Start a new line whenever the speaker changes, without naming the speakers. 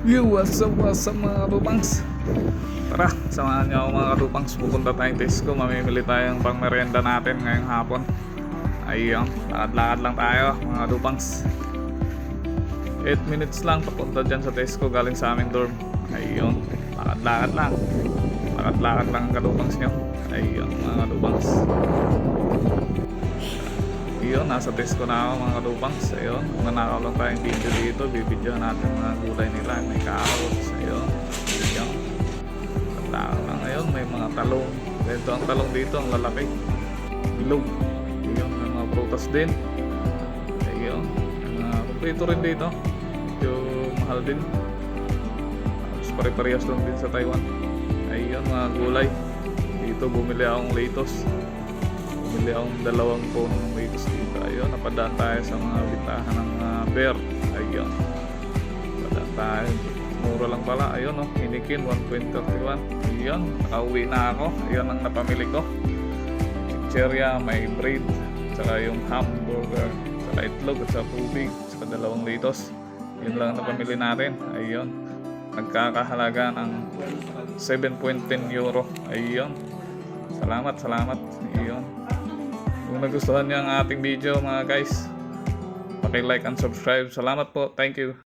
Yo, what's up mga kadupangs? Tara, samahan niyo ako mga kadupangs. Pupunta tayong Tesco, mamimili tayong pang merienda natin ngayong hapon. Ayun, lakad-lakad lang tayo mga kadupangs. 8 minutes lang papunta dyan sa Tesco galing sa aming dorm. Ayun, lakad-lakad lang. Lakad-lakad lang ang kadupangs nyo. Ayun mga kadupangs. Ayun, nasa Tesco na ako mga kadupangs. Ayun, nanakaw lang tayong video dito. Bibidyohan natin mga gulay nila. May carrots. Ayun, ayun. Tatlaan lang. Ayun, may mga talong. Ganito ang talong dito, ang lalaki. Bilog. Ayun, may mga prutas din. Ayun, kumpleto rin dito. Medyo mahal din. Tapos pare-parehas lang din sa Taiwan. Ayun, mga gulay. Dito bumili akong lettuce. Bumili akong 2 punong lettuce dito. Ayun, napadaan tayo sa mga bitahan ng bear. Ayun, napadaan tayo. Mura lang pala. Ayun, oh, hinikin 1.31. Ayun, nakauwi na ako. Ayun ang napamili ko. Chicheria, may bread, saka yung hamburger, saka itlog, at saka tubig, saka 2 lettuce. Yun lang ang napamili natin. Ayun, nagkakahalaga ng 7.10 euro. Ayun, salamat. Ayun, kung nagustuhan niyo ang ating video mga guys, paki-like and subscribe. Salamat po. Thank you.